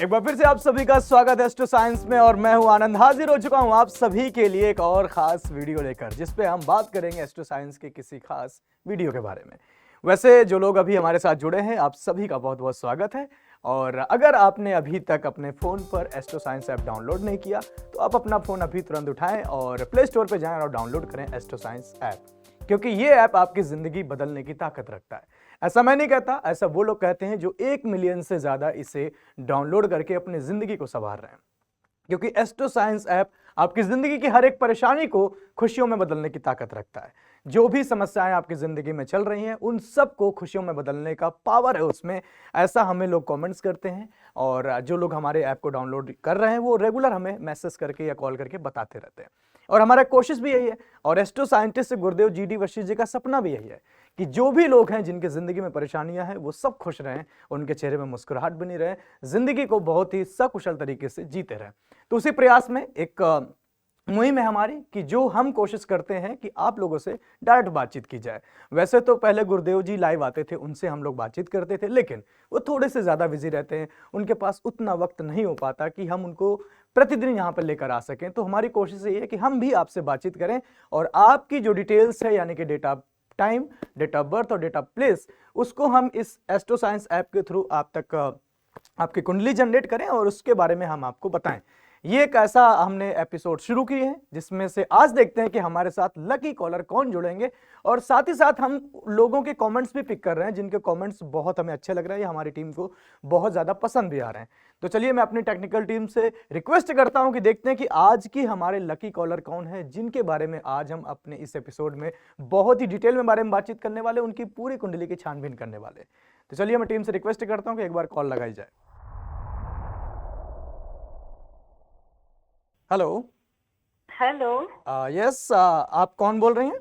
एक बार फिर से आप सभी का स्वागत है एस्ट्रो साइंस में और मैं हूं आनंद, हाजिर हो चुका हूं आप सभी के लिए एक और खास वीडियो लेकर, जिस पे हम बात करेंगे एस्ट्रो साइंस के किसी खास वीडियो के बारे में। वैसे जो लोग अभी हमारे साथ जुड़े हैं, आप सभी का बहुत बहुत स्वागत है। और अगर आपने अभी तक अपने फ़ोन पर एस्ट्रो साइंस ऐप डाउनलोड नहीं किया तो आप अपना फ़ोन अभी तुरंत उठाएं और प्ले स्टोर पर जाएं और डाउनलोड करें एस्ट्रो साइंस ऐप, क्योंकि ये ऐप आपकी ज़िंदगी बदलने की ताकत रखता है। ऐसा मैं नहीं कहता, ऐसा वो लोग कहते हैं जो 1 मिलियन से ज़्यादा इसे डाउनलोड करके अपनी ज़िंदगी को संवार रहे हैं। क्योंकि एस्ट्रो साइंस ऐप आपकी ज़िंदगी की हर एक परेशानी को खुशियों में बदलने की ताकत रखता है। जो भी समस्याएं आपकी ज़िंदगी में चल रही हैं, उन सब को खुशियों में बदलने का पावर है उसमें, ऐसा हमें लोग कमेंट्स करते हैं। और जो लोग हमारे ऐप को डाउनलोड कर रहे हैं वो रेगुलर हमें मैसेज करके या कॉल करके बताते रहते हैं। और हमारा कोशिश भी यही है, और एस्ट्रो साइंटिस्ट गुरुदेव जीडी वशिष्ठ जी का सपना भी यही है कि जो भी लोग हैं जिनकी जिंदगी में परेशानियां हैं वो सब खुश रहें, उनके चेहरे में मुस्कुराहट बनी रहे, जिंदगी को बहुत ही सकुशल तरीके से जीते रहें। तो उसी प्रयास में एक मुहिम है हमारी कि जो हम कोशिश करते हैं कि आप लोगों से डायरेक्ट बातचीत की जाए। वैसे तो पहले गुरुदेव जी लाइव आते थे, उनसे हम लोग बातचीत करते थे, लेकिन वो थोड़े से ज़्यादा बिजी रहते हैं, उनके पास उतना वक्त नहीं हो पाता कि हम उनको प्रतिदिन यहाँ पर लेकर आ सकें। तो हमारी कोशिश ये है कि हम भी आपसे बातचीत करें और आपकी जो डिटेल्स है, यानी कि date of time, date of birth और डेट ऑफ प्लेस, उसको हम इस एस्ट्रो साइंस ऐप के थ्रू आप तक आपकी कुंडली जनरेट करें और उसके बारे में हम आपको बताएं। ये एक ऐसा हमने एपिसोड शुरू किए हैं जिसमें से आज देखते हैं कि हमारे साथ लकी कॉलर कौन जुड़ेंगे, और साथ ही साथ हम लोगों के कमेंट्स भी पिक कर रहे हैं जिनके कमेंट्स बहुत हमें अच्छे लग रहे हैं, हमारी टीम को बहुत ज़्यादा पसंद भी आ रहे हैं। तो चलिए मैं अपनी टेक्निकल टीम से रिक्वेस्ट करता हूं कि देखते हैं कि आज की हमारे लकी कॉलर कौन है, जिनके बारे में आज हम अपने इस एपिसोड में बहुत ही डिटेल में बारे में बातचीत करने वाले, उनकी पूरी कुंडली की छानबीन करने वाले। तो चलिए मैं टीम से रिक्वेस्ट करता हूं कि एक बार कॉल लगाई जाए। हेलो। हेलो यस, आप कौन बोल रही हैं?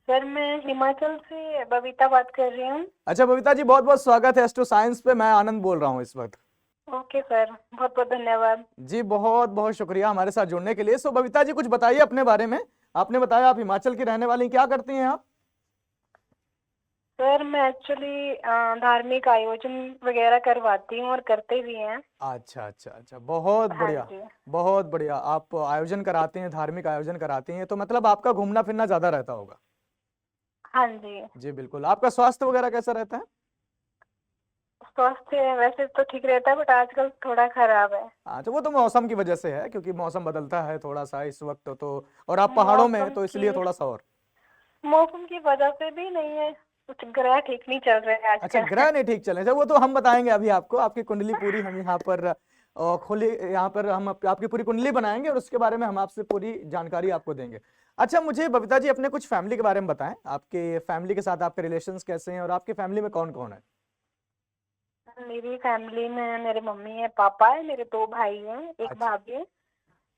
सर, मैं हिमाचल से बबीता बात कर रही हूँ। अच्छा बबीता जी, बहुत बहुत स्वागत है एस्ट्रो साइंस पे। मैं आनंद बोल रहा हूँ इस वक्त। ओके सर, बहुत बहुत धन्यवाद। जी बहुत बहुत शुक्रिया हमारे साथ जुड़ने के लिए। सो बबीता जी, कुछ बताइए अपने बारे में। आपने बताया आप हिमाचल की रहने वाली हैं, क्या करती हैं आप? सर, मैं एक्चुअली धार्मिक आयोजन वगैरह करवाती हूँ और करते भी हैं। अच्छा अच्छा अच्छा, बहुत हाँ बढ़िया। जी। बहुत बढ़िया, आप आयोजन कराते हैं, धार्मिक आयोजन कराती हैं, तो मतलब आपका घूमना फिरना ज्यादा रहता होगा। हाँ जी। जी बिल्कुल। आपका स्वास्थ्य वगैरह कैसा रहता है? स्वास्थ्य वैसे तो ठीक रहता है, बट आजकल थोड़ा खराब है। अच्छा, वो तो मौसम की वजह से है, क्योंकि मौसम बदलता है थोड़ा सा इस वक्त तो, और आप पहाड़ों में हैं मौसम तो की इसलिए थोड़ा सा और। मौसम की वजह से भी नहीं है, कुछ ग्रह ठीक नहीं चल रहे हैं अच्छा, आजकल। ग्रह नहीं ठीक चले, अच्छा वो तो हम बताएंगे अभी आपको। आपकी कुंडली पूरी हम यहाँ पर खोली, यहाँ पर हम आपकी पूरी कुंडली बनाएंगे और उसके बारे में हम आपसे पूरी जानकारी आपको देंगे। अच्छा, मुझे बबीता जी अपने कुछ फैमिली के बारे में बताएं। आपके फैमिली के साथ आपके रिलेशंस कैसे हैं और आपकी फैमिली में कौन कौन है? मेरी फैमिली में मेरे मम्मी है, पापा है, मेरे 2 भाई हैं, एक अच्छा। भाभी है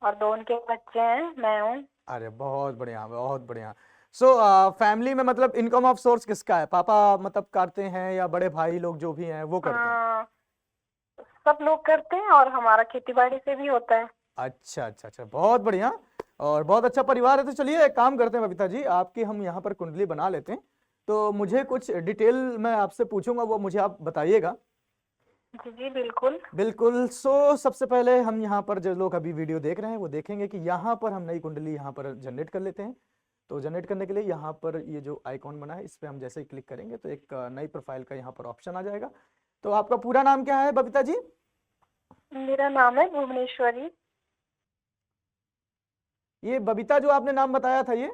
और 2 उनके बच्चे हैं, मैं हूँ। अरे बहुत बढ़िया, बहुत बढ़िया। सो फैमिली में मतलब इनकम ऑफ सोर्स किसका है? पापा मतलब करते हैं या बड़े भाई लोग जो भी हैं वो करते हैं? आ, सब लोग करते हैं और हमारा खेती बाड़ी से भी होता है। अच्छा अच्छा अच्छा, बहुत बढ़िया। और बहुत अच्छा परिवार है। तो चलिए एक काम करते हैं बबीता जी, आपकी हम यहाँ पर कुंडली बना लेते हैं। तो मुझे कुछ डिटेल मैं आपसे पूछूंगा, वो मुझे आप बताइएगा। जी जी बिल्कुल। बिल्कुल। सो सबसे पहले हम यहाँ पर जो लोग अभी वीडियो देख रहे हैं वो देखेंगे कि यहाँ पर हम नई कुंडली यहाँ पर जनरेट कर लेते हैं। तो जनरेट करने के लिए यहाँ पर ये जो आइकॉन बना है इस पर हम जैसे ही क्लिक करेंगे तो एक नई प्रोफाइल का यहाँ पर ऑप्शन आ जाएगा। तो आपका पूरा नाम क्या है बबीता जी? मेरा नाम है भुवनेश्वरी। ये बबीता जो आपने नाम बताया था ये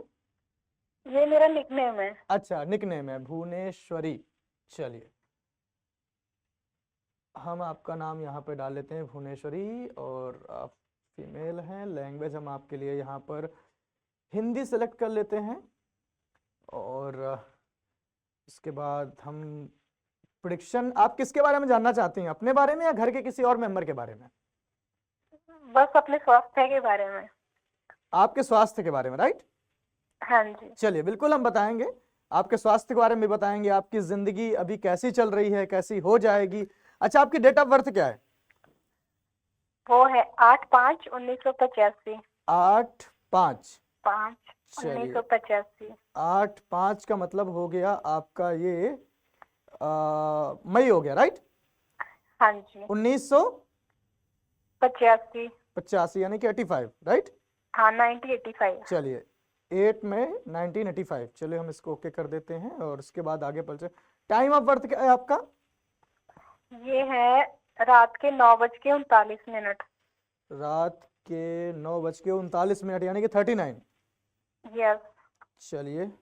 मेरा निकनेम है। अच्छा निकनेम है भुवनेश्वरी। चलिए हम आपका नाम यहाँ पे डाल लेते हैं भुवनेश्वरी, और आप फीमेल हैं। लैंग्वेज हम आपके लिए यहाँ पर हिंदी सेलेक्ट कर लेते हैं। और इसके बाद हम प्रिडिक्शन, आप किसके बारे में जानना चाहती हैं, अपने बारे में या घर के किसी और मेंबर के बारे में? बस अपने स्वास्थ्य के बारे में। आपके स्वास्थ्य के बारे में, राइट? हाँ जी। चलिए बिल्कुल हम बताएंगे, आपके स्वास्थ्य के बारे में भी बताएंगे, आपकी जिंदगी अभी कैसी चल रही है, कैसी हो जाएगी। अच्छा, आपकी डेट ऑफ बर्थ क्या है? वो है 8/5/1985। 8/5। चलिए 5/1985। 8/5 का मतलब हो गया आपका ये मई हो गया, राइट? हाँ जी। 1985 85। यानी कि 85, राइट? हाँ, 1985। चलिए 8 में 1985, चलिए हम इसको ओके कर देते हैं और उसके बाद आगे बढ़ते। टाइम ऑफ बर्थ क्या है आपका? ये है रात के 9:39। रात के 9:39 यानी कि 39। यस। चलिए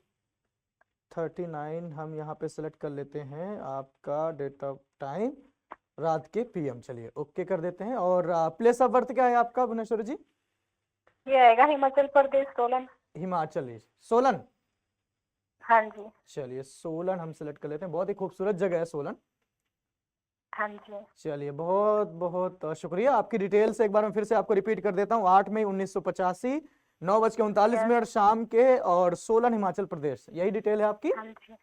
39 हम यहाँ पे सेलेक्ट कर लेते हैं, आपका डेट ऑफ टाइम रात के PM। चलिए ओके कर देते हैं। और प्लेस ऑफ बर्थ क्या है आपका भुवनेश्वरी जी? ये आएगा हिमाचल प्रदेश, सोलन। हिमाचल, सोलन। हाँ जी। चलिए सोलन हम सेलेक्ट कर लेते हैं, बहुत ही खूबसूरत जगह है सोलन। हाँ जी। चलिए बहुत बहुत शुक्रिया। आपकी डिटेल्स एक बार मैं फिर से आपको रिपीट कर देता हूँ। 8 मई 1985, 9:39 शाम के, और सोलन हिमाचल प्रदेश, यही डिटेल है आपकी? हाँ जी।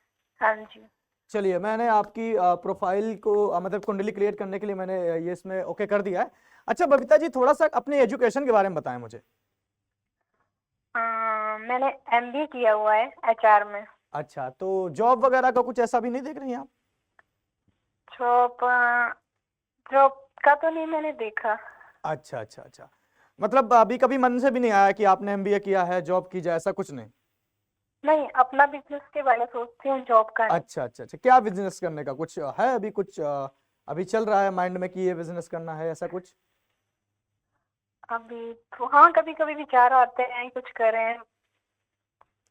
हाँ जी। चलिए मैंने आपकी प्रोफाइल को मतलब कुंडली क्रिएट करने के लिए मैंने ये इसमें ओके कर दिया है। अच्छा बबीता जी, थोड़ा सा अपने एजुकेशन के बारे में बताएं मुझे। मैंने MBA किया हुआ है HR में। अच्छा, तो जॉब वगैरह का कुछ ऐसा भी नहीं देख रही हैं आप? जॉब जॉब का तो नहीं मैंने देखा। अच्छा अच्छा अच्छा, मतलब अभी कभी मन से भी नहीं आया कि आपने MBA किया है, जॉब की जाए, ऐसा कुछ नहीं? नहीं, अपना बिजनेस के बारे में सोचती हूँ, जॉब का नहीं। अच्छा अच्छा अच्छा, क्या बिजनेस करने का कुछ है अभी? कुछ अभी चल रहा है माइंड में कि ये बिजनेस करना है, ऐसा कुछ? अभी तो हाँ, कभी कभी विचार आते हैं कुछ करें।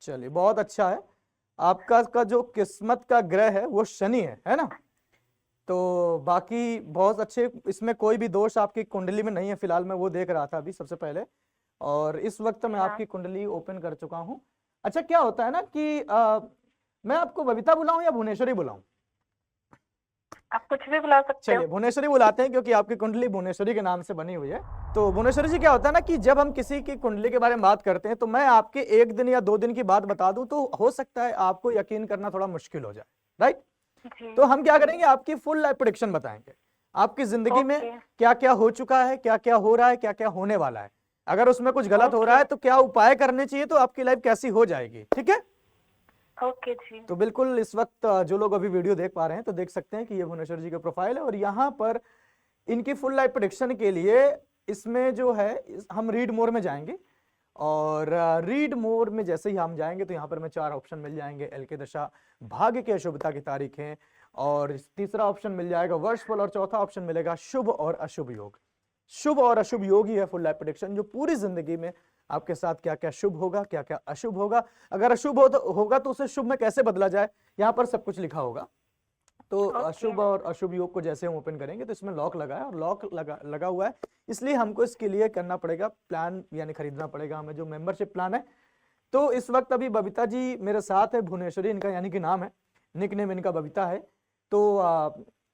चलिए बहुत अच्छा है। आपका का जो किस्मत का ग्रह है वो शनि है ना? तो बाकी बहुत अच्छे, इसमें कोई भी दोष आपकी कुंडली में नहीं है फिलहाल। मैं वो देख रहा था अभी सबसे पहले, और इस वक्त मैं हाँ। आपकी कुंडली ओपन कर चुका हूँ। अच्छा क्या होता है ना कि मैं आपको बबीता बुलाऊं या भुवनेश्वरी बुलाऊं? आप कुछ भी बुला सकते चलिए हो। भुवनेश्वरी बुलाते हैं, क्योंकि आपकी कुंडली भुवनेश्वरी के नाम से बनी हुई है। तो भुवनेश्वरी जी, क्या होता है ना कि जब हम किसी की कुंडली के बारे में बात करते हैं तो मैं आपके 1 दिन या 2 दिन की बात बता दूं तो हो सकता है आपको यकीन करना थोड़ा मुश्किल हो जाए, राइट? जी। तो हम क्या करेंगे, आपकी फुल लाइफ प्रेडिक्शन बताएंगे। आपकी जिंदगी में ओके। क्या क्या हो चुका है, क्या क्या हो रहा है, क्या क्या होने वाला है। अगर उसमें कुछ गलत हो रहा है ओके। तो क्या उपाय करने चाहिए, तो आपकी लाइफ कैसी हो जाएगी, ठीक है? ओके जी। तो बिल्कुल इस वक्त जो लोग अभी वीडियो देख पा रहे हैं तो देख सकते हैं कि ये भुवनेश्वर जी का प्रोफाइल है, और यहाँ पर इनकी फुल लाइफ प्रेडिक्शन के लिए इसमें जो है हम रीड मोर में जाएंगे, और रीड मोर में जैसे ही हम जाएंगे तो यहाँ पर हमें 4 ऑप्शन मिल जाएंगे। एल के दशा, भाग्य की अशुभता की तारीखें, और तीसरा ऑप्शन मिल जाएगा वर्षफल, और चौथा ऑप्शन मिलेगा शुभ और अशुभ योग। शुभ और अशुभ योग ही है फुल लाइफ प्रेडिक्शन, जो पूरी जिंदगी में आपके साथ क्या क्या शुभ होगा, क्या क्या अशुभ होगा। अगर अशुभ होगा तो उसे शुभ में कैसे बदला जाए, यहाँ पर सब कुछ लिखा होगा। तो अशुभ और अशुभ योग को जैसे हम ओपन करेंगे तो इसमें लॉक लगा है, और लॉक लगा हुआ है, इसलिए हमको इसके लिए करना पड़ेगा प्लान, यानी खरीदना पड़ेगा हमें जो मेंबरशिप प्लान है। तो इस वक्त अभी बबीता जी मेरे साथ है, भुवनेश्वरी इनका यानी कि नाम है, निक नेम इनका बबीता है। तो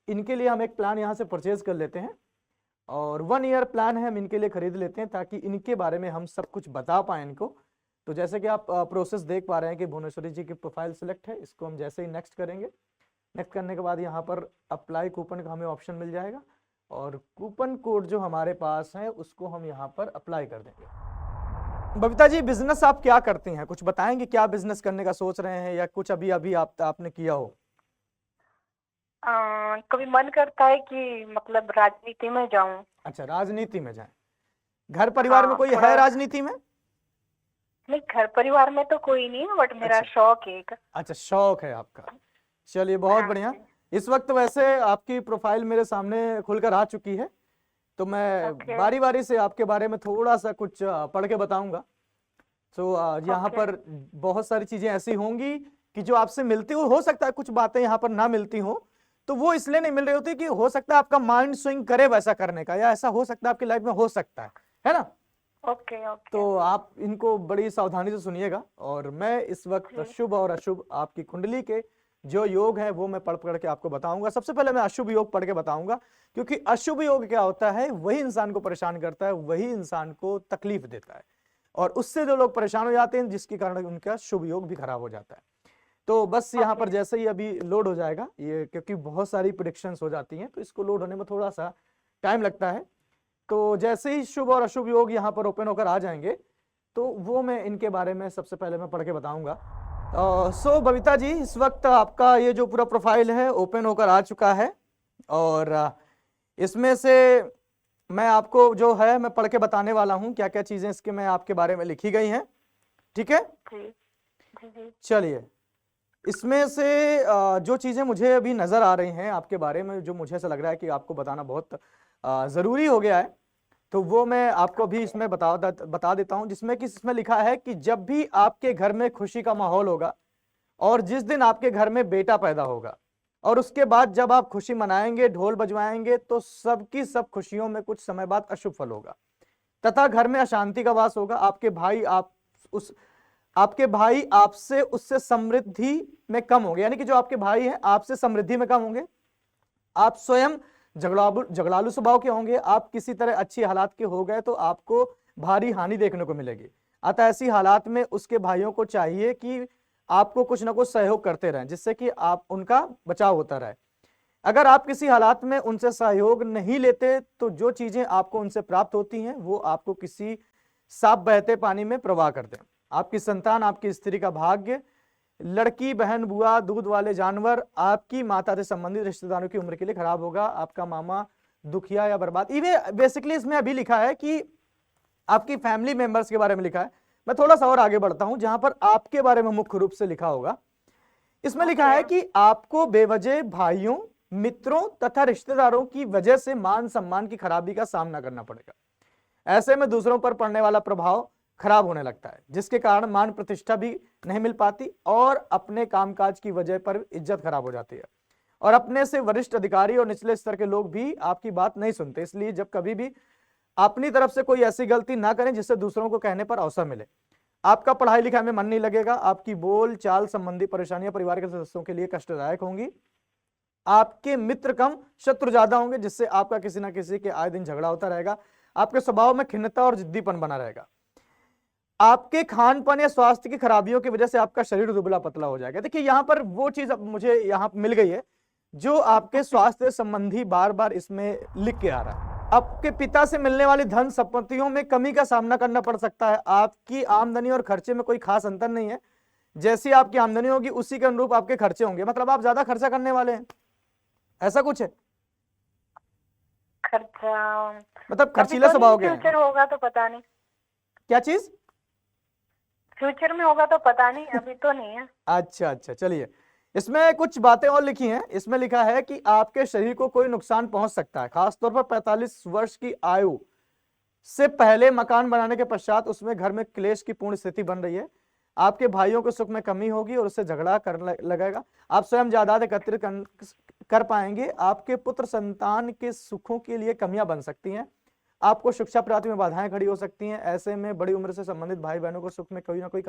इनके लिए हम एक प्लान यहाँ से परचेज कर लेते हैं, और 1 ईयर प्लान है हम इनके लिए खरीद लेते हैं, ताकि इनके बारे में हम सब कुछ बता पाए इनको। तो जैसे कि आप प्रोसेस देख पा रहे हैं कि भुवनेश्वरी जी की प्रोफाइल सिलेक्ट है, इसको हम जैसे ही नेक्स्ट करेंगे, नेक्स्ट करने के बाद यहाँ पर अप्लाई कूपन का हमें ऑप्शन मिल जाएगा, और कूपन कोड जो हमारे पास है उसको हम यहाँ पर अप्लाई कर देंगे। बबीता जी, बिजनेस आप क्या करती हैं, कुछ बताएंगे? क्या बिजनेस करने का सोच रहे हैं, या कुछ अभी अभी आपने किया हो? कभी मन करता है कि मतलब राजनीति में जाऊं। अच्छा, राजनीति में जाएं। घर परिवार में कोई है राजनीति में? नहीं, घर परिवार में तो कोई नहीं है, बट मेरा शौक है एक। अच्छा, शौक है आपका। चलिए बहुत बढ़िया। इस वक्त वैसे आपकी प्रोफाइल मेरे सामने खुलकर आ चुकी है, तो मैं बारी बारी से आपके बारे में थोड़ा सा कुछ पढ़ के बताऊंगा। तो यहाँ पर बहुत सारी चीजें ऐसी होंगी कि जो आपसे मिलती हो सकता है कुछ बातें यहाँ पर ना मिलती हो, तो वो इसलिए नहीं मिल रही होती कि हो सकता है आपका माइंड स्विंग करे वैसा करने का, या ऐसा हो सकता है आपकी लाइफ में हो सकता है ना? ओके। तो आप इनको बड़ी सावधानी से सुनिएगा, और मैं इस वक्त शुभ और अशुभ आपकी कुंडली के जो योग है वो मैं पढ़ के आपको बताऊंगा। सबसे पहले मैं अशुभ योग पढ़ के बताऊंगा, क्योंकि अशुभ योग क्या होता है, वही इंसान को परेशान करता है, वही इंसान को तकलीफ देता है, और उससे जो लोग परेशान हो जाते हैं जिसके कारण उनका शुभ योग भी खराब हो जाता है। तो बस यहाँ पर जैसे ही अभी लोड हो जाएगा ये, क्योंकि बहुत सारी प्रेडिक्शंस हो जाती हैं तो इसको लोड होने में थोड़ा सा टाइम लगता है। तो जैसे ही शुभ और अशुभ योग यहाँ पर ओपन होकर आ जाएंगे तो वो मैं इनके बारे में सबसे पहले मैं पढ़ के बताऊंगा। सो बबीता जी, इस वक्त आपका ये जो पूरा प्रोफाइल है ओपन होकर आ चुका है, और इसमें से मैं आपको जो है मैं पढ़ के बताने वाला हूं क्या क्या चीजें इसके में आपके बारे में लिखी गई हैं, ठीक है। जी जी जी चलिए, इसमें से जो चीजें मुझे अभी नजर आ रही हैं आपके बारे में, जो मुझे ऐसा लग रहा है कि आपको बताना बहुत जरूरी हो गया है, तो वो मैं आपको अभी इसमें बता देता हूं। जिसमें कि इसमें लिखा है कि जब भी आपके घर में खुशी का माहौल होगा और जिस दिन आपके घर में बेटा पैदा होगा और उसके बाद जब आप खुशी मनाएंगे, ढोल बजवाएंगे, तो सबकी सब खुशियों में कुछ समय बाद अशुभ फल होगा तथा घर में अशांति का वास होगा। आपके भाई आपसे उससे समृद्धि में कम होंगे, यानी कि जो आपके भाई हैं आपसे समृद्धि में कम होंगे। आप स्वयं झगड़ालू स्वभाव के होंगे। आप किसी तरह अच्छी हालात के हो गए तो आपको भारी हानि देखने को मिलेगी। अतः ऐसी हालात में उसके भाइयों को चाहिए कि आपको कुछ ना कुछ सहयोग करते रहें, जिससे कि आप उनका बचाव होता रहे। अगर आप किसी हालात में उनसे सहयोग नहीं लेते तो जो चीजें आपको उनसे प्राप्त होती हैं वो आपको किसी साफ बहते पानी में प्रवाह कर दें। आपकी संतान, आपकी स्त्री का भाग्य, लड़की, बहन, बुआ, दूध वाले जानवर, आपकी माता से संबंधित रिश्तेदारों की उम्र के लिए खराब होगा। आपका मामा दुखिया या बर्बाद। इवन बेसिकली इसमें अभी लिखा है कि आपकी फैमिली मेंबर्स के बारे में लिखा है। मैं थोड़ा सा और आगे बढ़ता हूं जहां पर आपके बारे में मुख्य रूप से लिखा होगा। इसमें लिखा है कि आपको बेवजह भाइयों, मित्रों तथा रिश्तेदारों की वजह से मान सम्मान की खराबी का सामना करना पड़ेगा। ऐसे में दूसरों पर पड़ने वाला प्रभाव खराब होने लगता है, जिसके कारण मान प्रतिष्ठा भी नहीं मिल पाती और अपने कामकाज की वजह पर इज्जत खराब हो जाती है और अपने से वरिष्ठ अधिकारी और निचले स्तर के लोग भी आपकी बात नहीं सुनते। इसलिए जब कभी भी अपनी तरफ से कोई ऐसी गलती ना करें जिससे दूसरों को कहने पर अवसर मिले। आपका पढ़ाई लिखाई में मन नहीं लगेगा। आपकी बोल चाल संबंधी परेशानियां परिवार के सदस्यों के लिए कष्टदायक होंगी। आपके मित्र कम, शत्रु ज्यादा होंगे, जिससे आपका किसी ना किसी के आए दिन झगड़ा होता रहेगा। आपके स्वभाव में खिन्नता और जिद्दीपन बना रहेगा। आपके खान पान या स्वास्थ्य की खराबियों की वजह से आपका शरीर दुबला पतला हो जाएगा। देखिए यहां पर वो चीज अब मुझे यहां मिल गई है जो आपके स्वास्थ्य संबंधी बार बार इसमें लिख के आ रहा है। आपके पिता से मिलने वाली धन संपत्तियों में कमी का सामना करना पड़ सकता है। आपकी आमदनी और खर्चे में कोई खास अंतर नहीं है। जैसी आपकी आमदनी होगी उसी के अनुरूप आपके खर्चे होंगे। मतलब आप ज्यादा खर्चा करने वाले हैं, ऐसा कुछ है? खर्चा मतलब खर्चीला स्वभाव के फ्यूचर हैं। होगा तो पता नहीं। क्या चीज? फ्यूचर में होगा तो पता नहीं, अभी तो नहीं है। अच्छा अच्छा, चलिए इसमें कुछ बातें और लिखी हैं। इसमें लिखा है कि आपके शरीर को कोई नुकसान पहुंच सकता है, खासतौर पर 45 वर्ष की आयु से पहले मकान बनाने के पश्चात उसमें घर में क्लेश की पूर्ण स्थिति बन रही है। आपके भाइयों के सुख में कमी होगी और उससे झगड़ा करने लगेगा। आप स्वयं जायदाद एकत्रित कर पाएंगे। आपके पुत्र संतान के सुखों के लिए कमियां बन सकती हैं। आपको शिक्षा प्राप्ति में बाधाएं खड़ी हो सकती हैं। ऐसे में बड़ी उम्र से संबंधित भाई बहनों को सुख में कोई ना कोई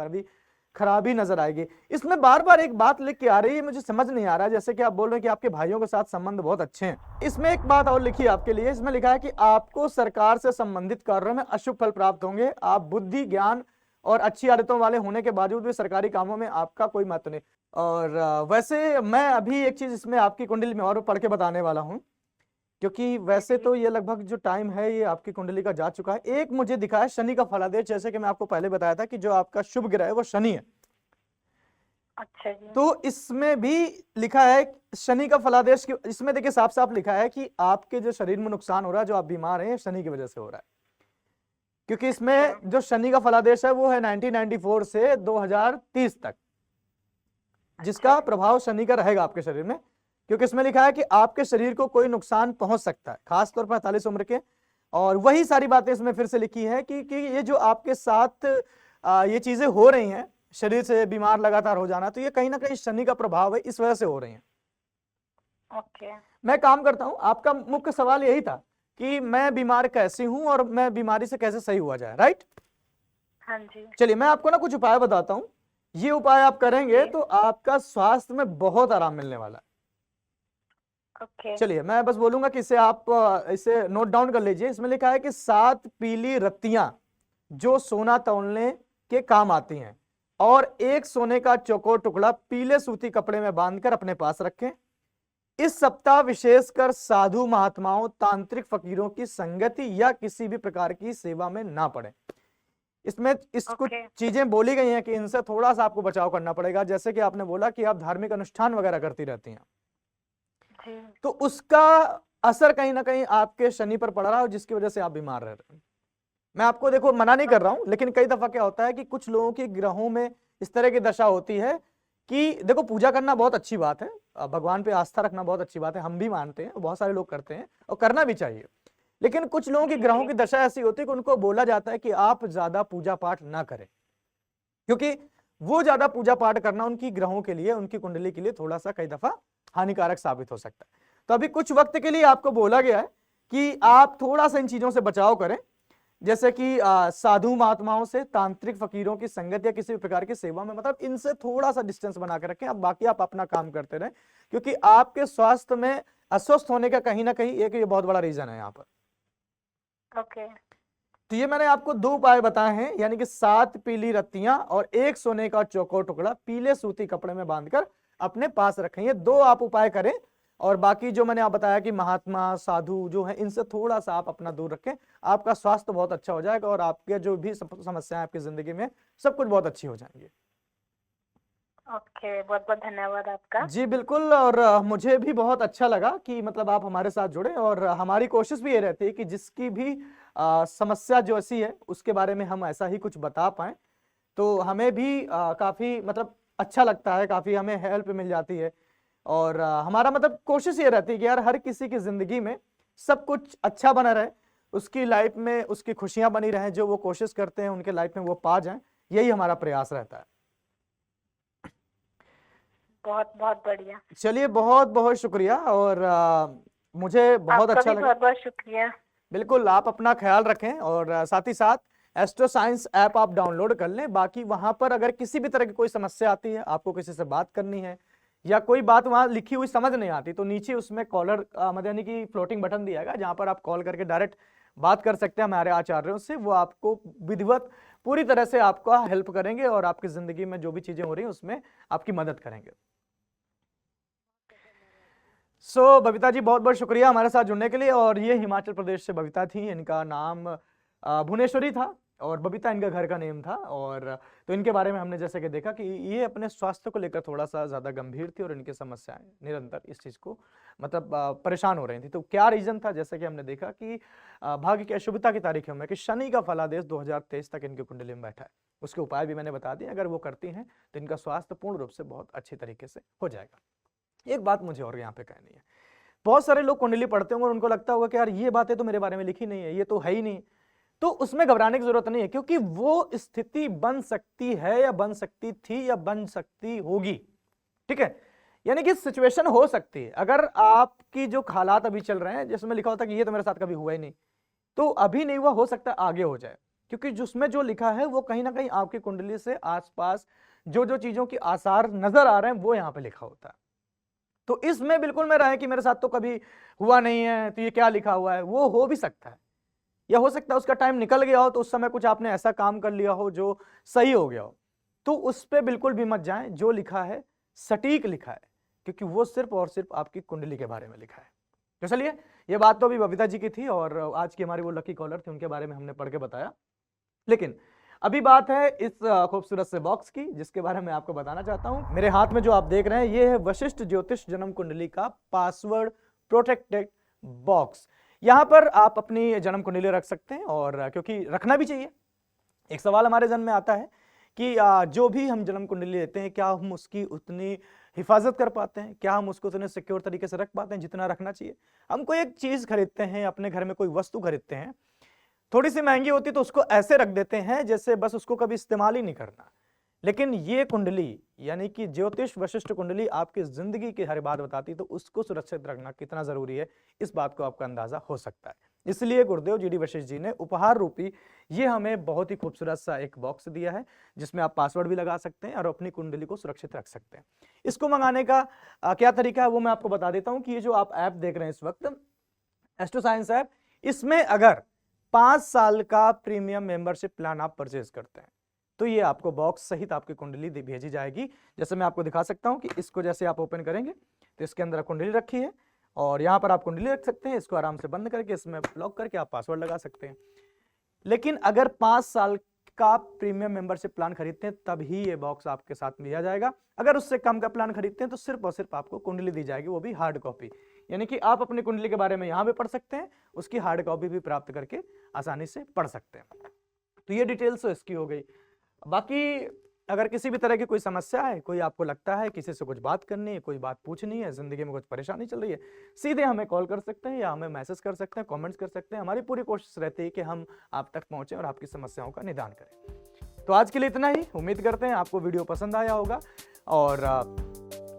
खराबी नजर आएगी। इसमें बार बार एक बात लिख के आ रही है, मुझे समझ नहीं आ रहा है। जैसे कि आप बोल रहे हैं कि आपके भाइयों के साथ संबंध बहुत अच्छे हैं। इसमें एक बात और लिखी है आपके लिए। इसमें लिखा है कि आपको सरकार से संबंधित कार्यों में अशुभ फल प्राप्त होंगे। आप बुद्धि, ज्ञान और अच्छी आदतों वाले होने के बावजूद भी सरकारी कामों में आपका कोई महत्व नहीं। और वैसे मैं अभी एक चीज इसमें आपकी कुंडली में और पढ़ के बताने वाला हूं, क्योंकि वैसे तो ये लगभग जो टाइम है ये आपकी कुंडली का जा चुका है। एक मुझे दिखा है शनि का फलादेश, जैसे कि मैं आपको पहले बताया था कि जो आपका शुभ ग्रह है वो शनि है। अच्छा जी। तो इसमें भी लिखा है शनि का फलादेश की। इसमें देखिए साफ साफ लिखा है कि आपके जो शरीर में नुकसान हो रहा है, जो आप बीमार हैं, शनि की वजह से हो रहा है। क्योंकि इसमें जो शनि का फलादेश है वो है 1994 से 2030 तक, जिसका प्रभाव शनि का रहेगा आपके शरीर में। क्योंकि इसमें लिखा है कि आपके शरीर को कोई नुकसान पहुंच सकता है, खासतौर पर 45 उम्र के। और वही सारी बातें इसमें फिर से लिखी है कि ये जो आपके साथ ये चीजें हो रही हैं, शरीर से बीमार लगातार हो जाना, तो ये कहीं ना कहीं शनि का प्रभाव है, इस वजह से हो रही है। ओके। मैं काम करता हूं, आपका मुख्य सवाल यही था कि मैं बीमार कैसी हूं और मैं बीमारी से कैसे सही हुआ जाए, राइट? हाँ जी। चलिए मैं आपको ना कुछ उपाय बताता हूं। ये उपाय आप करेंगे तो आपका स्वास्थ्य में बहुत आराम मिलने वाला है। ओके। चलिए मैं बस बोलूंगा कि इसे आप इसे नोट डाउन कर लीजिए। इसमें लिखा है कि 7 पीली रत्तियां जो सोना तौलने के काम आती हैं और एक सोने का चौकोर टुकड़ा पीले सूती कपड़े में बांधकर अपने पास रखें। इस सप्ताह विशेषकर साधु महात्माओं, तांत्रिक फकीरों की संगति या किसी भी प्रकार की सेवा में ना पड़े। इसमें कुछ चीजें बोली गई हैं कि इनसे थोड़ा सा आपको बचाव करना पड़ेगा। जैसे कि आपने बोला कि आप धार्मिक अनुष्ठान वगैरह करती रहती हैं, तो उसका असर कहीं ना कहीं आपके शनि पर पड़ रहा है, जिसकी वजह से आप बीमार रह रहे हैं। मैं आपको देखो मना नहीं कर रहा हूं, लेकिन कई दफा क्या होता है कि कुछ लोगों की ग्रहों में इस तरह की दशा होती है कि देखो, पूजा करना बहुत अच्छी बात है, भगवान पे आस्था रखना बहुत अच्छी बात है, हम भी मानते हैं, बहुत सारे लोग करते हैं और करना भी चाहिए। लेकिन कुछ लोगों की जी ग्रहों जी। की दशा ऐसी होती है कि उनको बोला जाता है कि आप ज्यादा पूजा पाठ ना करें, क्योंकि वो ज्यादा पूजा पाठ करना उनकी ग्रहों के लिए, उनकी कुंडली के लिए थोड़ा सा कई दफा हानिकारक साबित हो सकता है। तो अभी कुछ वक्त के लिए आपको बोला गया है कि आप थोड़ा सा इन चीजों से बचाव करें, जैसे कि साधु महात्माओं से, तांत्रिक फकीरों की संगत या किसी भी प्रकार की सेवा में, मतलब इनसे थोड़ा सा डिस्टेंस बना के रखें। अब बाकी आप अपना काम करते रहें, क्योंकि आपके स्वास्थ्य में अस्वस्थ होने का कहीं ना कहीं एक ये बहुत बड़ा रीजन है यहाँ पर। ओके। तो ये मैंने आपको 2 उपाय बताए हैं, यानी कि 7 पीली रत्तियां और 1 सोने का चौकोर टुकड़ा पीले सूती कपड़े में बांधकर अपने पास रखें। ये 2 आप उपाय करें, और बाकी जो मैंने आप बताया कि महात्मा साधु जो है, इनसे थोड़ा सा आप अपना दूर रखें। आपका स्वास्थ्य बहुत अच्छा हो जाएगा और आपके जो भी समस्याएं आपकी जिंदगी में, सब कुछ बहुत अच्छी हो जाएंगी। ओके, बहुत बहुत धन्यवाद आपका। जी बिल्कुल, और मुझे भी बहुत अच्छा लगा कि मतलब आप हमारे साथ जुड़े, और हमारी कोशिश भी ये रहती है कि जिसकी भी समस्या जो ऐसी है उसके बारे में हम ऐसा ही कुछ बता पाएं, तो हमें भी काफी मतलब अच्छा लगता है, काफी हमें हेल्प मिल जाती है। और हमारा मतलब कोशिश ये रहती है कि यार हर किसी की जिंदगी में सब कुछ अच्छा बना रहे, उसकी लाइफ में उसकी खुशियां बनी रहें, जो वो कोशिश करते हैं उनके लाइफ में वो पा जाएं, यही हमारा प्रयास रहता है। बहुत बहुत बढ़िया। चलिए, बहुत बहुत शुक्रिया, और मुझे बहुत आपका अच्छा भी लगा। बहुत बहुत शुक्रिया। बिल्कुल, आप अपना ख्याल रखें, और साथ ही साथ एस्ट्रो साइंस ऐप आप डाउनलोड कर लें। बाकी वहां पर अगर किसी भी तरह की कोई समस्या आती है, आपको किसी से बात करनी है, या कोई बात वहां लिखी हुई समझ नहीं आती, तो नीचे उसमें कॉलर मतलब यानी कि फ्लोटिंग बटन दिया गया, जहां पर आप कॉल करके डायरेक्ट बात कर सकते हैं हमारे आचार्यों से। वो आपको विधिवत पूरी तरह से आपका हेल्प करेंगे, और आपकी जिंदगी में जो भी चीजें हो रही हैं उसमें आपकी मदद करेंगे। बबीता जी, बहुत बहुत शुक्रिया हमारे साथ जुड़ने के लिए। और ये हिमाचल प्रदेश से बबीता थी, इनका नाम भुवनेश्वरी था, और बबीता इनका घर का नेम था। और तो इनके बारे में हमने जैसे कि देखा कि ये अपने स्वास्थ्य को लेकर थोड़ा सा ज्यादा गंभीर थी, और इनकी समस्याएं निरंतर इस चीज को मतलब परेशान हो रही थी। तो क्या रीजन था, जैसे कि हमने देखा कि भाग्य की अशुभता की तारीखों में कि शनि का फलादेश 2023 तक इनकी कुंडली में बैठा है। उसके उपाय भी मैंने बता दिए, अगर वो करती हैं तो इनका स्वास्थ्य पूर्ण रूप से बहुत अच्छी तरीके से हो जाएगा। एक बात मुझे और यहाँ पे कहनी है, बहुत सारे लोग कुंडली पढ़ते होंगे और उनको लगता होगा कि यार ये बातें तो मेरे बारे में लिखी नहीं है, ये तो है ही नहीं। तो उसमें घबराने की जरूरत नहीं है, क्योंकि वो स्थिति बन सकती है, या बन सकती थी, या बन सकती होगी। ठीक है, यानी कि सिचुएशन हो सकती है। अगर आपकी जो हालात अभी चल रहे हैं, जिसमें लिखा होता है कि ये तो मेरे साथ कभी हुआ ही नहीं, तो अभी नहीं हुआ, हो सकता है आगे हो जाए, क्योंकि जिसमें जो लिखा है वो कहीं ना कहीं आपकी कुंडली से आसपास जो जो चीजों की आसार नजर आ रहे हैं वो यहाँ पे लिखा होता है। तो इसमें बिल्कुल में रहे कि मेरे साथ तो कभी हुआ नहीं है, तो ये क्या लिखा हुआ है, वो हो भी सकता है, या हो सकता है उसका टाइम निकल गया हो, तो उस समय कुछ आपने ऐसा काम कर लिया हो जो सही हो गया हो। तो उस पर बिल्कुल भी मत जाएं, जो लिखा है सटीक लिखा है, क्योंकि वो सिर्फ और सिर्फ आपकी कुंडली के बारे में लिखा है। तो चलिए, ये बात तो अभी बबीता जी की थी, और आज की हमारी वो लकी कॉलर थी, उनके बारे में हमने पढ़ के बताया। लेकिन अभी बात है इस खूबसूरत से बॉक्स की, जिसके बारे में आपको बताना चाहता हूं। मेरे हाथ में जो आप देख रहे हैं, ये है वशिष्ठ ज्योतिष जन्म कुंडली का पासवर्ड प्रोटेक्टेड बॉक्स। यहां पर आप अपनी जन्म कुंडली रख सकते हैं, और क्योंकि रखना भी चाहिए। एक सवाल हमारे जन्म में आता है कि जो भी हम जन्म कुंडली लेते हैं, क्या हम उसकी उतनी हिफाजत कर पाते हैं, क्या हम उसको उतने सिक्योर तरीके से रख पाते हैं जितना रखना चाहिए। हम कोई एक चीज खरीदते हैं, अपने घर में कोई वस्तु खरीदते हैं, थोड़ी सी महंगी होती तो उसको ऐसे रख देते हैं जैसे बस उसको कभी इस्तेमाल ही नहीं करना। लेकिन ये कुंडली यानी कि ज्योतिष वशिष्ठ कुंडली आपकी जिंदगी की हर बात बताती, तो उसको सुरक्षित रखना कितना जरूरी है, इस बात को आपका अंदाजा हो सकता है। इसलिए गुरुदेव जी डी वशिष्ठ जी ने उपहार रूपी ये हमें बहुत ही खूबसूरत सा एक बॉक्स दिया है, जिसमें आप पासवर्ड भी लगा सकते हैं और अपनी कुंडली को सुरक्षित रख सकते हैं। इसको मंगाने का क्या तरीका है वो मैं आपको बता देता हूं कि ये जो आप ऐप देख रहे हैं इस वक्त, एस्ट्रो साइंस ऐप, इसमें अगर 5 साल का प्रीमियम मेंबरशिप प्लान आप परचेज करते हैं, तो ये आपको बॉक्स सहित आपकी कुंडली भेजी जाएगी। जैसे मैं आपको दिखा सकता हूं कि इसको जैसे आप ओपन करेंगे तो इसके अंदर कुंडली रखी है, और यहां पर आप कुंडली रख सकते हैं। इसको आराम से बंद करके इसमें लॉक करके आप पासवर्ड लगा सकते हैं। लेकिन अगर 5 साल का प्रीमियम मेंबरशिप प्लान खरीदते हैं तभी ये बॉक्स आपके साथ दिया जाएगा। अगर उससे कम का प्लान खरीदते हैं तो सिर्फ और सिर्फ आपको कुंडली दी जाएगी, वो भी हार्ड कॉपी। यानी कि आप अपनी कुंडली के बारे में यहाँ भी पढ़ सकते हैं, उसकी हार्ड कॉपी भी प्राप्त करके आसानी से पढ़ सकते हैं। तो ये डिटेल्स तो इसकी हो गई। बाकी अगर किसी भी तरह की कोई समस्या है, कोई आपको लगता है किसी से कुछ बात करनी है, कोई बात पूछनी है, जिंदगी में कुछ परेशानी चल रही है, सीधे हमें कॉल कर सकते हैं या हमें मैसेज कर सकते हैं, कमेंट्स कर सकते हैं। हमारी पूरी कोशिश रहती है कि हम आप तक पहुंचे और आपकी समस्याओं का निदान करें। तो आज के लिए इतना ही। उम्मीद करते हैं आपको वीडियो पसंद आया होगा और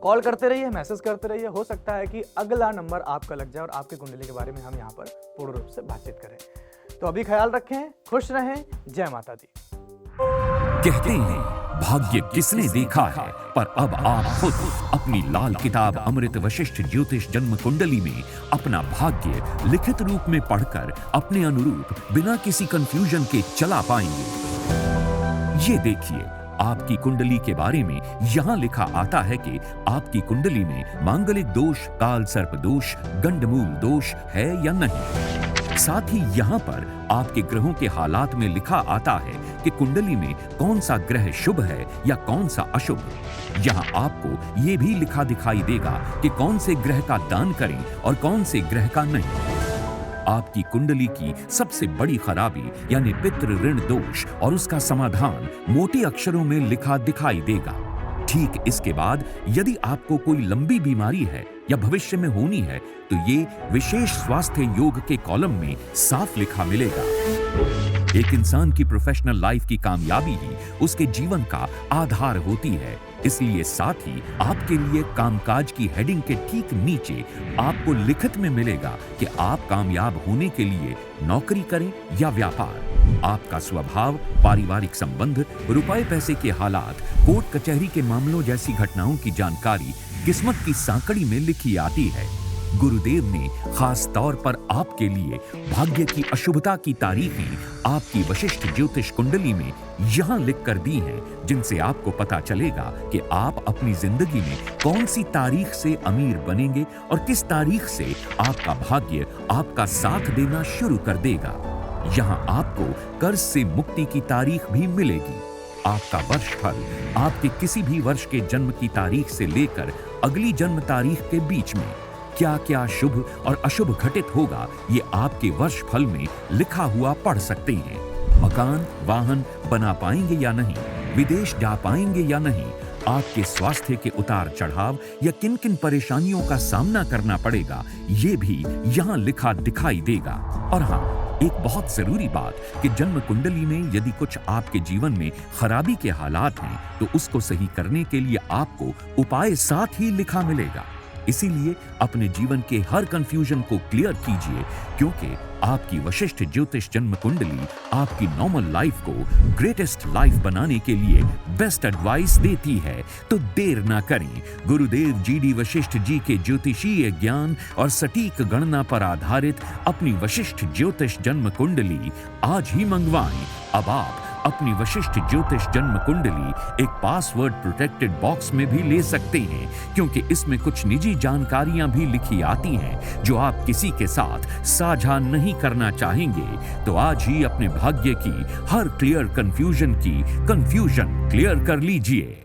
कॉल करते रहिए, मैसेज करते रहिए। हो सकता है कि अगला नंबर आपका लग जाए और आपकी कुंडली के बारे में हम यहाँ पर पूर्ण रूप से बातचीत करें। तो अभी ख्याल रखें, खुश रहें, जय माता दी। कहते हैं भाग्य किसने देखा है, पर अब आप खुद अपनी लाल किताब अमृत वशिष्ठ ज्योतिष जन्म कुंडली में अपना भाग्य लिखित रूप में पढ़कर अपने अनुरूप बिना किसी कंफ्यूजन के चला पाएंगे। ये देखिए, आपकी कुंडली के बारे में यहाँ लिखा आता है कि आपकी कुंडली में मांगलिक दोष, काल सर्प दोष, गंडमूल दोष है या नहीं। साथ ही यहाँ पर आपके ग्रहों के हालात में लिखा आता है कि कुंडली में कौन सा ग्रह शुभ है या कौन सा अशुभ। यहाँ आपको ये भी लिखा दिखाई देगा कि कौन से ग्रह का दान करें और कौन से ग्रह का नहीं। आपकी कुंडली की सबसे बड़ी खराबी यानी पितृ ऋण दोष और उसका समाधान मोटे अक्षरों में लिखा दिखाई देगा। ठीक इसके बाद यदि आपको कोई लंबी बीमारी है या भविष्य में होनी है तो ये विशेष स्वास्थ्य योग के कॉलम में साफ लिखा मिलेगा। एक इंसान की प्रोफेशनल लाइफ की कामयाबी ही उसके जीवन का आधार होती है, इसलिए साथ ही आपके लिए कामकाज की हेडिंग के ठीक नीचे आपको लिखित में मिलेगा कि आप कामयाब होने के लिए नौकरी करें या व्यापार। आपका स्वभाव, पारिवारिक संबंध, रुपए पैसे के हालात, कोर्ट कचहरी के मामलों जैसी घटनाओं की जानकारी किस्मत की सांकड़ी में लिखी आती है। गुरुदेव ने खास तौर पर आपके लिए भाग्य की अशुभता की तारीखें आपकी वशिष्ठ ज्योतिष कुंडली में यहाँ लिख कर दी हैं, जिनसे आपको पता चलेगा कि आप अपनी जिंदगी में कौन सी तारीख से अमीर बनेंगे और किस तारीख से आपका भाग्य आपका साथ देना शुरू कर देगा। यहाँ आपको कर्ज से मुक्ति की तारीख भी मिलेगी। आपका वर्षफल आपके किसी भी वर्ष के जन्म की तारीख से लेकर अगली जन्म तारीख के बीच में क्या क्या शुभ और अशुभ घटित होगा, ये आपके वर्ष फल में लिखा हुआ पढ़ सकते हैं। मकान, वाहन बना पाएंगे या नहीं, विदेश जा पाएंगे या नहीं, आपके स्वास्थ्य के उतार चढ़ाव या किन किन परेशानियों का सामना करना पड़ेगा, ये भी यहाँ लिखा दिखाई देगा। और हाँ, एक बहुत जरूरी बात कि जन्म कुंडली में यदि कुछ आपके जीवन में खराबी के हालात हैं तो उसको सही करने के लिए आपको उपाय साथ ही लिखा मिलेगा। इसीलिए अपने जीवन के हर कंफ्यूजन को क्लियर कीजिए, क्योंकि आपकी वशिष्ठ ज्योतिष जन्म कुंडली आपकी नॉर्मल लाइफ को ग्रेटेस्ट लाइफ बनाने के लिए बेस्ट एडवाइस देती है। तो देर ना करें, गुरुदेव GD वशिष्ठ जी के ज्योतिषीय ज्ञान और सटीक गणना पर आधारित अपनी वशिष्ठ ज्योतिष जन्म कुंडली आज ही मंगवाएं। अब आप अपनी वशिष्ठ ज्योतिष जन्म कुंडली एक पासवर्ड प्रोटेक्टेड बॉक्स में भी ले सकते हैं, क्योंकि इसमें कुछ निजी जानकारियां भी लिखी आती हैं जो आप किसी के साथ साझा नहीं करना चाहेंगे। तो आज ही अपने भाग्य की हर क्लियर कंफ्यूजन की कंफ्यूजन क्लियर कर लीजिए।